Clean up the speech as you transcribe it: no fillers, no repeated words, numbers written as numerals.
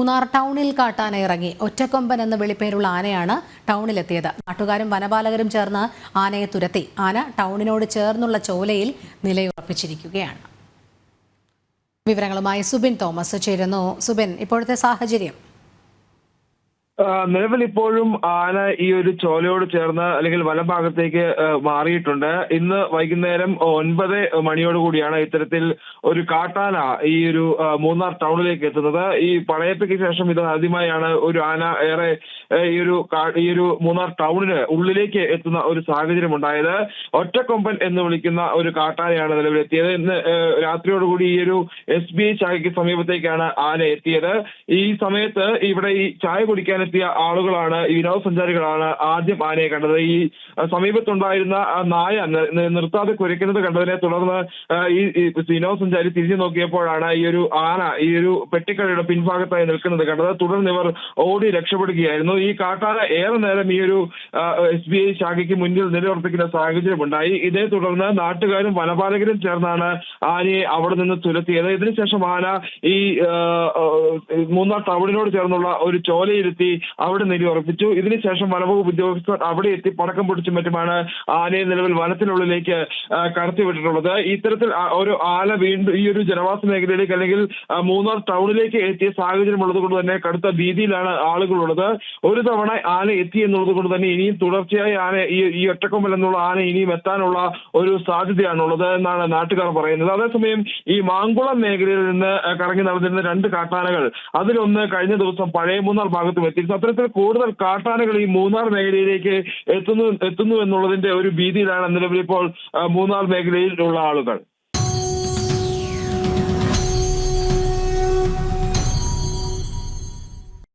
മൂന്നാർ ടൗണിൽ കാട്ടാന ഇറങ്ങി. ഒറ്റക്കൊമ്പൻ എന്ന വിളിപ്പേരുള്ള ആനയാണ് ടൗണിലെത്തിയത്. നാട്ടുകാരും വനപാലകരും ചേർന്ന് ആനയെ തുരത്തി. ആന ടൗണിനോട് ചേർന്നുള്ള ചോലയിൽ നിലയുറപ്പിച്ചിരിക്കുകയാണ്. വിവരങ്ങളുമായി സുബിൻ തോമസ് ചേരുന്നു. സുബിൻ, ഇപ്പോഴത്തെ സാഹചര്യം? നിലവിൽ ഇപ്പോഴും ആന ഈ ഒരു ചോലയോട് ചേർന്ന് അല്ലെങ്കിൽ വനഭാഗത്തേക്ക് മാറിയിട്ടുണ്ട്. ഇന്ന് വൈകുന്നേരം 9 മണിയോടുകൂടിയാണ് ഇത്തരത്തിൽ ഒരു കാട്ടാന ഈ ഒരു മൂന്നാർ ടൗണിലേക്ക് എത്തുന്നത്. ഈ പടയപ്പയ്ക്ക് ശേഷം ഇത് ആദ്യമായാണ് ഒരു ആന ഈ ഒരു മൂന്നാർ ടൗണിന് ഉള്ളിലേക്ക് എത്തുന്ന ഒരു സാഹചര്യം ഉണ്ടായത്. ഒറ്റക്കൊമ്പൻ എന്ന് വിളിക്കുന്ന ഒരു കാട്ടാനയാണ് നിലവിലെത്തിയത്. ഇന്ന് രാത്രിയോടുകൂടി ഈ ഒരു SBI ശാഖയ്ക്ക് സമീപത്തേക്കാണ് ആന എത്തിയത്. ഈ സമയത്ത് ഇവിടെ ഈ ചായ കുടിക്കാൻ എത്തിയ ആളുകളാണ്, ഈ വിനോദസഞ്ചാരികളാണ് ആദ്യം ആനയെ കണ്ടത്. ഈ സമീപത്തുണ്ടായിരുന്ന നായ നിർത്താതെ കുരയ്ക്കുന്നത് കണ്ടതിനെ തുടർന്ന് ഈ വിനോദസഞ്ചാരി തിരിഞ്ഞു നോക്കിയപ്പോഴാണ് ഈ ഒരു ആന ഈ ഒരു പെട്ടിക്കടയുടെ പിൻഭാഗത്തായി നിൽക്കുന്നത് കണ്ടത്. തുടർന്ന് ഇവർ ഓടി രക്ഷപ്പെടുകയായിരുന്നു. ഈ കാട്ടാന ഏറെ നേരം ഈ ഒരു SBI ശാഖയ്ക്ക് മുന്നിൽ നിലയുറപ്പിക്കുന്ന സാഹചര്യമുണ്ടായി. ഇതേ തുടർന്ന് നാട്ടുകാരും വനപാലകരും ചേർന്നാണ് ആനയെ അവിടെ നിന്ന് തുരത്തിയത്. ഇതിനുശേഷം ആന ഈ മൂന്നാർ ടൗണിനോട് ചേർന്നുള്ള ഒരു ചോലയിരുത്തി അവിടെ നിലയുറപ്പിച്ചു. ഇതിനുശേഷം വനവകുപ്പ് ഉദ്യോഗസ്ഥർ അവിടെ എത്തി പടക്കം പൊട്ടിച്ചും മറ്റുമാണ് ആനയെ നിലവിൽ വനത്തിനുള്ളിലേക്ക് കടത്തിവിട്ടിട്ടുള്ളത്. ഇത്തരത്തിൽ ഒരു ആന വീണ്ടും ഈ ഒരു ജനവാസ മേഖലയിലേക്ക് അല്ലെങ്കിൽ മൂന്നാർ ടൗണിലേക്ക് എത്തിയ സാഹചര്യം ഉള്ളത് കൊണ്ട് തന്നെ കടുത്ത ഭീതിയിലാണ് ആളുകളുള്ളത്. ഒരു തവണ ആന എത്തി എന്നുള്ളത് കൊണ്ട് തന്നെ ഇനിയും തുടർച്ചയായി ആന ഈ ഒറ്റക്കൊമ്പൻ എന്നുള്ള ആന ഇനിയും എത്താനുള്ള ഒരു സാധ്യതയാണുള്ളത് എന്നാണ് നാട്ടുകാർ പറയുന്നത്. അതേസമയം ഈ മാങ്കുളം മേഖലയിൽ നിന്ന് കറങ്ങി നടന്നിരുന്ന 2 കാട്ടാനകൾ, അതിലൊന്ന് കഴിഞ്ഞ ദിവസം പഴയ മൂന്നാർ ഭാഗത്തും എത്തി. അത്തരത്തിൽ കൂടുതൽ കാട്ടാനകൾ ഈ മൂന്നാർ മേഖലയിലേക്ക് എത്തുന്നു എന്നുള്ളതിന്റെ ഒരു ഭീതിയിലാണ് നിലവിലിപ്പോൾ മൂന്നാർ മേഖലയിലുള്ള ആളുകൾ.